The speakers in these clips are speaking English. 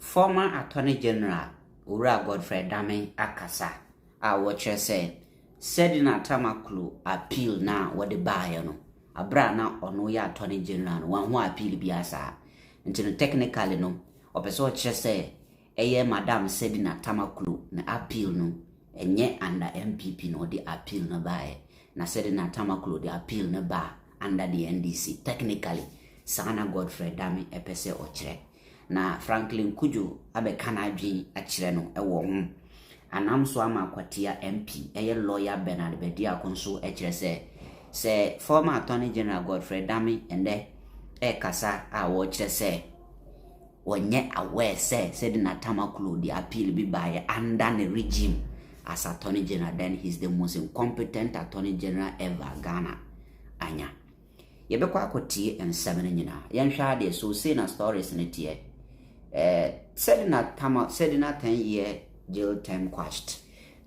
Former Attorney General Ura Godfred Dame akasa a watcher said Sedinam Tamakloe appeal na what the buyer no abra na ono ya Attorney General one who appeal biasa until technically no opeso watcher say eye Madam Sedinam Tamakloe na appeal no enye under MPP no the appeal na buy na Sedinam Tamakloe the appeal na ba under the NDC technically sana Godfred Dame epese ochre na Franklin Cujoe abekana adwin akire no ewo ho anam so ama kwatia MP eye lawyer Bernard Bedia konso akire se former Attorney General Godfred Dame ende kasa a wo kire se wonye aware se Sedinam Tamakloe the appeal bi by under the regime as Attorney General, then he's the most incompetent Attorney General ever Ghana anya yebekwa akotie ensem nyina yenhwa de so say na stories ne tie Sedinam 10-year jail term quashed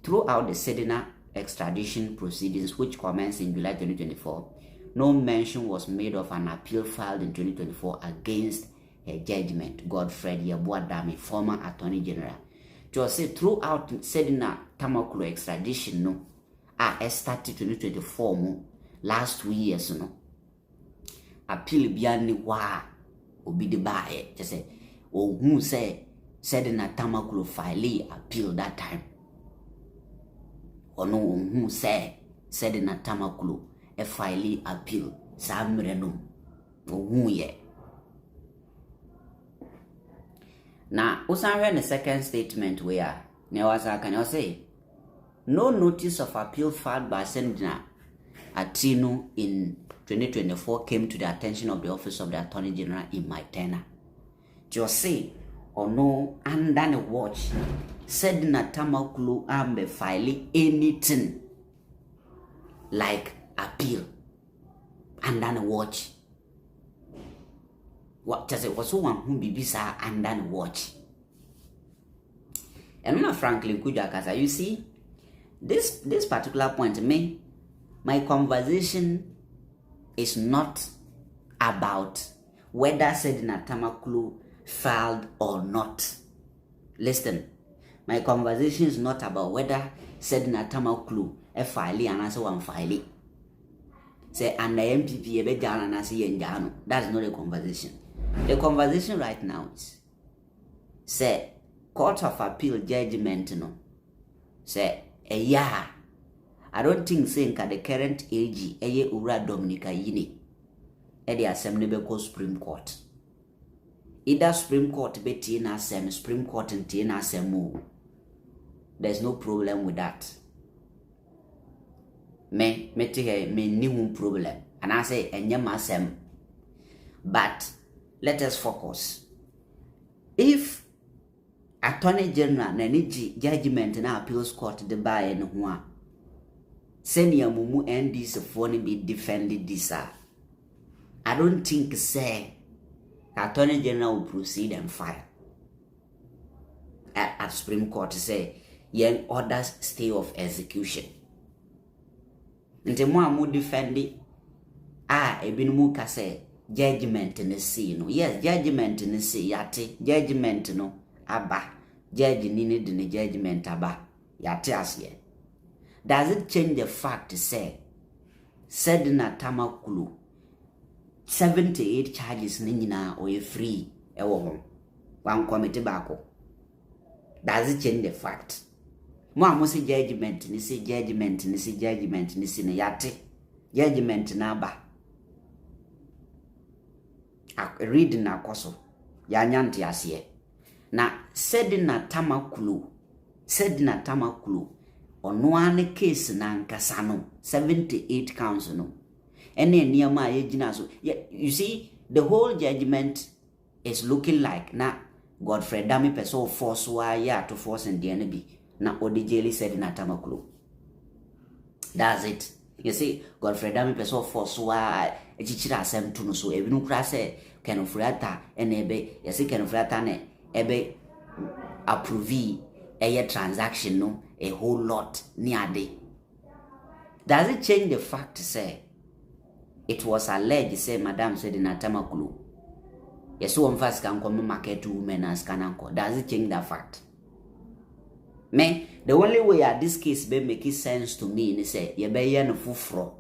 throughout the Sedinam extradition proceedings which commenced in July 2024. No mention was made of an appeal filed in 2024 against her judgment. Godfred Dame, former Attorney General, to say throughout Sedinam Tamakloe extradition no started 2024 mo last 2 years no appeal biani wa obi de bae just say who say Sedinam Tamakloe file appeal that time or no who say Sedinam Tamakloe file appeal samre no who ye na usanwe the second statement where Newasa can you say no notice of appeal filed by Sedinam Atino in 2024 came to the attention of the Office of the Attorney General in my tenure. Just say or no under the watch Sedinam Tamakloe ambe file anything like appeal under the watch. What does it was one who be bisa under the watch? And not Franklin Cujoe kasa, you see this particular point my conversation is not about whether Sedinam Tamakloe filed or not. Listen, my conversation is not about whether Sedinam Tamakloe file and answer one file. Say and the MPP ebe jana na si yenjano. That's not the conversation. The conversation right now is say Court of Appeal judgment no say a year. I don't think saying the current agye eye Ura Dominica Yini e the assembly be Supreme Court. Either Supreme Court be tina sem Supreme Court and tina semu. There's no problem with that. Me new problem. And I say enyama sem. But let us focus. If Attorney General na niji judgment na appeals court de buy no ho a senior mumu NDC for be defended this. I don't think say Attorney General will proceed and file at Supreme Court to say yen orders stay of execution. Nte mo amu defend ebinu ka say judgment in the sea no. Yes, judgment in the sea yate judgment no aba judge nini the judgment aba yate asye. Does it change the fact to say Sedinam Tamakloe 78 charges nina or free ewo one committee bako? Does it change the fact? Mo amusi judgment ni si judgment ni si judgment ni si ne yate judgment na aba read na koso ya nyanti asye na Sedinam Tamakloe ono ane case na nkasa no 78 counts no ene niama yegina so you see the whole judgment is looking like na Godfred Dame person force wa ya to force and the be na odijeli Sedinam Tamakloe. That's it. You see Godfred Dame person force wa echichira asem to no so ebinu kra se kenofrata ene ebe yesi kenofrata ne ebe approve a transaction no a whole lot near day. Does it change the fact to say it was alleged say Madam Sedinam Tamakloe Yes, one fast can come market to women as can uncle. Does it change that fact? Me, the only way at this case be make sense to me is say you be no fufro.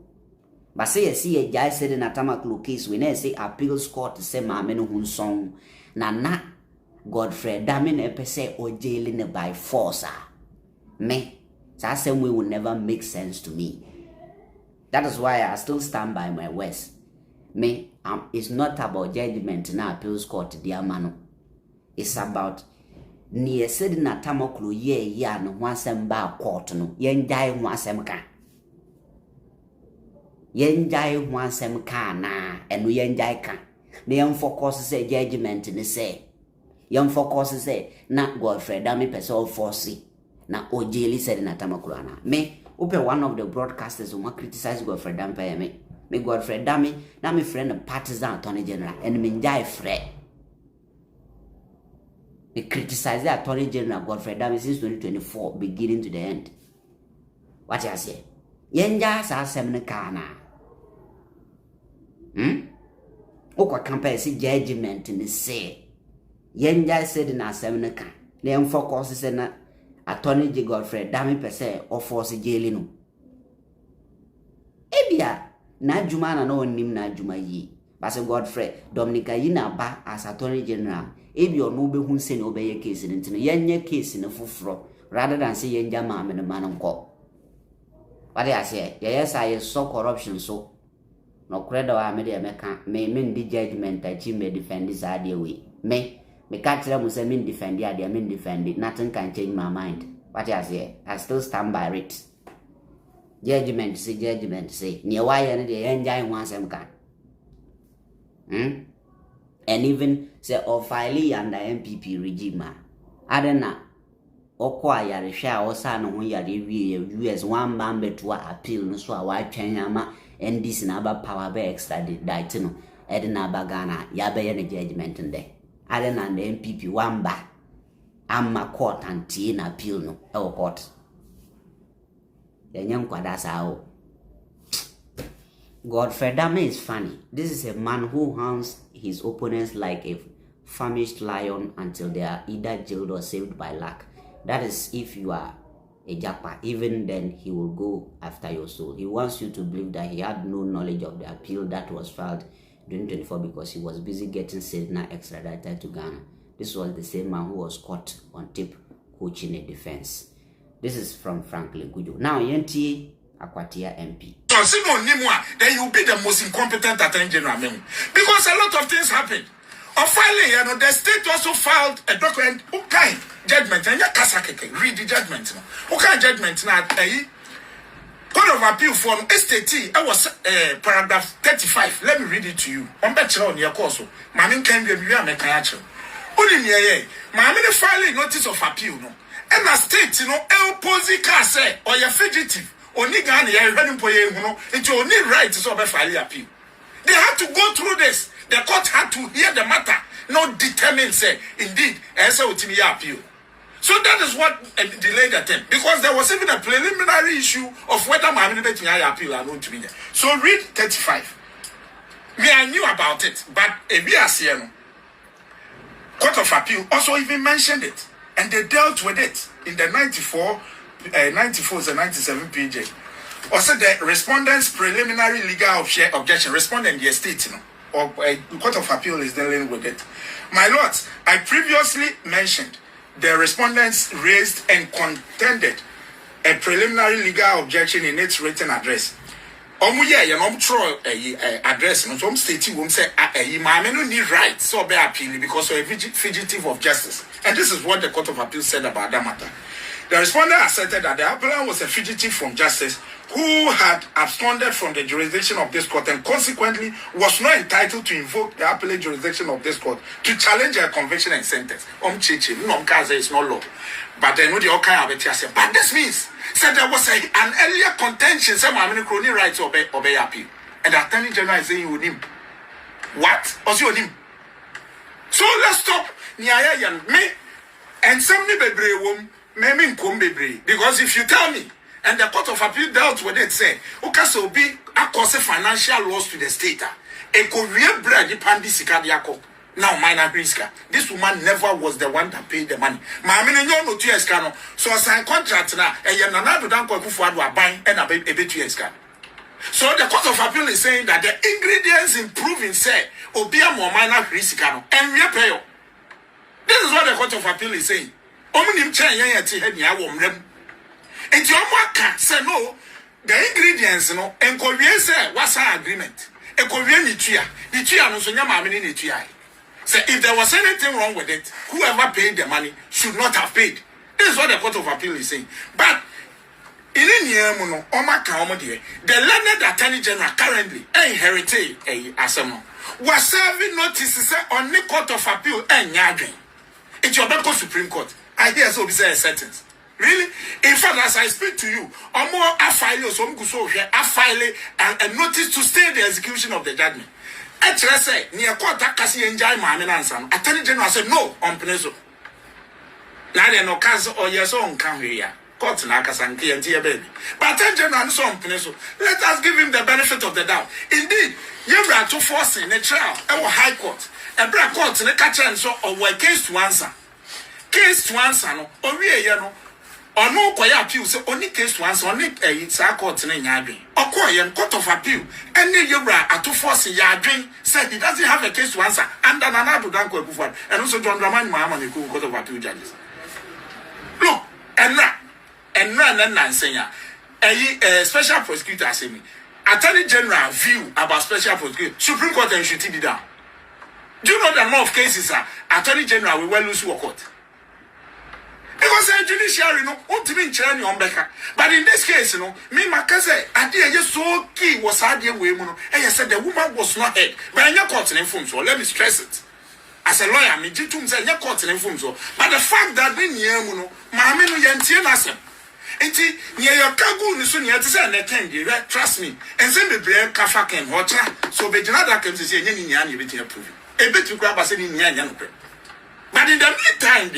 But say you see a guy said in a Tamakloe case when say appeals court say maame no hun song na Godfred Dame na say or jailing by force. Me, that same way will never make sense to me. That is why I still stand by my words. Me, it's not about judgment in appeals court, dear man. It's about near Sedinam Tamakloe ye no wansem ba court no. Yen jai wansem ka. Yen jai wansem ka na enu yen jai ka. Ne yen focus say judgment ni say. Yen focus say na Godfred Dame person force na ojeli Sedinam Tamakloe na. Me open one of the broadcasters who criticize Godfred Dame me Godfred Dame na me friend a partisan attorney general and me jai friend. Me criticize the attorney general Godfred Dame since 2024 beginning to the end. What you say? Yenja sa semne kana. Okwa compare si judgment ni say. Yenja said na semne ka. Ne focus say na attorney general Godfred Dame per se or force jail no. Ebia na juma na no nim na juma yi. Base Godfred Dominica yi na ba as attorney general. Ebi ono be hu se ne obeye case ni ntino yenye case ne fufuro rather than say yenja maame ne manonko. What I say? Yes, I saw corruption so. No credo I made a meka me di judgment that you may defend this idea way. Me can't tell me say me defend the idea, me defend it. Nothing can change my mind. What I say? I still stand by it. Judgment say. Near why and the enjoy once I'm can. And even say or file under MPP regime. I don't know. Okwa yare hwa osa no ho yare wie US one man beto appeal no so a wa twen ama NDC na ba power be extradite no e de na ba Ghana ya be ye judgment nde ale na the MPP one ba amma court anti na appeal no e wo court yenye nkwada sa o. Godfred Dame is funny. This is a man who hounds his opponents like a famished lion until they are either jailed or saved by luck. That is if you are a jackpot. Even then, he will go after your soul. He wants you to believe that he had no knowledge of the appeal that was filed during 2024 because he was busy getting Sedinam extradited to Ghana. This was the same man who was caught on tape coaching a defense. This is from Franklin Cujoe. Now, Yenti Akwatia MP. Then you will be the most incompetent attorney general. Because a lot of things happened. On filing, the state also filed a document. Okay, judgment. And read the judgment. Okay, judgment. Now, Court of Appeal for STT. I was paragraph 35. Let me read it to you. On bachelor on your course. Mamin can be a mechanical. Only me, Mammy filing notice of appeal. No, and the state, opposing car say or your fugitive. Only Ghana, you're running for you, it's your only right to solve a filing appeal. They had to go through this. The court had to hear the matter, not determine, say, indeed, answer with me appeal. So that is what delayed the attempt. Because there was even a preliminary issue of whether my appeal or not to be there. So read 35. Me, I knew about it, but a Court of Appeal also even mentioned it. And they dealt with it in the 94 and 97 PJ. Also, the respondent's preliminary legal objection, respondent the estate, or Court of Appeal is dealing with it. My lords, I previously mentioned the respondents raised and contended a preliminary legal objection in its written address. Address, no, some state won't say, no need rights so be appealing because of a fugitive of justice. And this is what the Court of Appeal said about that matter. The respondent asserted that the appellant was a fugitive from justice who had absconded from the jurisdiction of this court and consequently was not entitled to invoke the appellate jurisdiction of this court to challenge a conviction and sentence. It's not law. But they know the kind of it. But this means said there was an earlier contention, some crony rights obey appeal. And the Attorney General is saying you him. What? Also him. So let's stop me and some because if you tell me, and the Court of Appeal dealt with it, say, okay, so be a cause of financial loss to the state. A Korean bread, the Pandisika, Now minor risk. This woman never was the one that paid the money. My no 2 years can so I sign contract now and you're not to dance for buying and a bit 2 years can. So the court of appeal is saying that the ingredients improving say obia more minor risk and we pay. This is what the court of appeal is saying. Omnim chen yan yati head ya wom rem. And your mark say no, the ingredients no and Korean say what's our agreement. A Korean the chia no so nyama amini ni chia. Say if there was anything wrong with it, whoever paid the money should not have paid. This is what the court of appeal is saying. But in the learned attorney general currently inherited a asemo was serving notices on the court of appeal and yarding. It's your Banco Supreme Court. I hear so be say a sentence. Really? In fact, as I speak to you, or more I file a notice to stay the execution of the judgment. Actually, say near court kasi enjoy my answer. Attorney general said no on Peneso. Now there no cancel or yes on come here. Court na kasanki and tia baby. But attorney general so on Peneso. Let us give him the benefit of the doubt. Indeed, you are to forcing a trial our high court. And black court in the catcher and so or case to answer. Case to answer no or we or no kwaya appeal so only case to answer only a court in Yadri. Or Koyan court of appeal. And then you are to force Yadri said he doesn't have a case to answer. And then another Danko Buford. And also John Draman Mama the court of appeal judges. Look, and saying a special prosecutor say me. Attorney General view about special prosecutor. Supreme Court and should be down. Do you know the number of cases Attorney General will well lose your court? Because the judiciary no want to be in China on Becca. But in this case, me Macase, idea just so key was idea way and you said the woman was not head. But in your court in inform so let me stress it. As a lawyer, me jitum say your court in inform so. But the fact that we near Mammy no yantian asem. Enti near your kagu ni so near to say and trust me. And send me blame kafa ken water. So be janada can say any yan bit approve. A bit to grab us in yan. But in the meantime,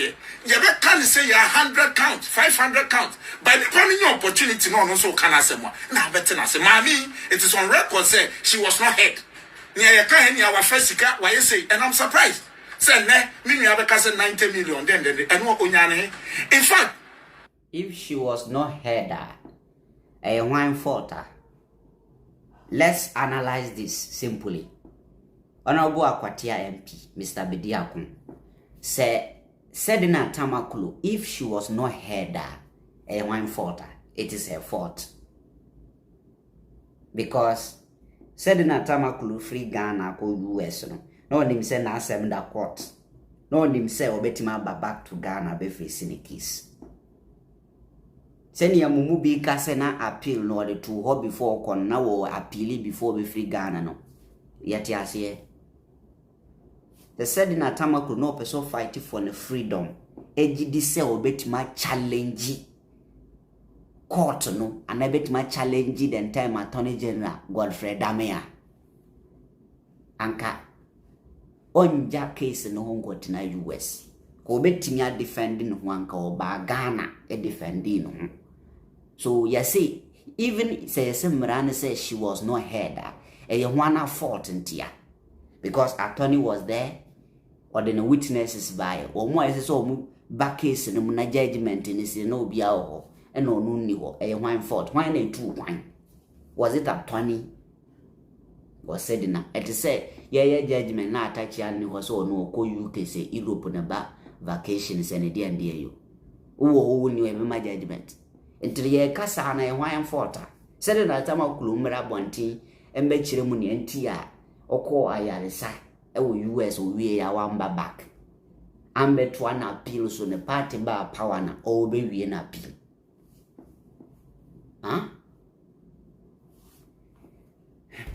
you can't say 100 counts, 500 counts. By the planning your opportunity, no, so can I say more. Now, better not say, Mommy, it is on record, say she was not head. Near your kind, our first car, why you say, and I'm surprised. Say, me, have a cousin 90 million, then, and what Unyane. In fact, if she was not header, a wine falter, let's analyze this simply. Honorable Akwatia MP, Mr. Bediakun. Say Sedinam Tamakloe, if she was not header, a wine faulter, it is her fault. Because Sedinam Tamakloe free Ghana go US no one say na send the court. No one say obetima back to Ghana be facing a case. Send ya mumu bi kase na appeal no the to ho before kon na wo appeal before be free Ghana no. Yet yasiye. The Sedinam Tamakloe no person fighting for the freedom. Eji di se obetima challenge court no, and obetima challenge the entire Attorney General Godfred Dame. Anka onja case no hongo tina US. Ko obetima defending wanka oba Ghana e defending no. So you see, even say Mrane says she was not heard. E one fault ntia. Because attorney was there. Or the witnesses by or more as so back case in a judgment in this no be and no no a wine fault. Wine and two wine. Was it up 20? Was said enough. It is said, yeah, judgment not touch and was so no co you can say Europe on about vacations and a dear and dear you. Oh, you have my judgment. Until ye casana a wine faulter. Sedinam Tamakloe Merabonti and make ceremony and tia or call I reside. US we are one back. I'm bet one appeal so the party bar power na or baby an appeal. Huh?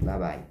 Bye bye.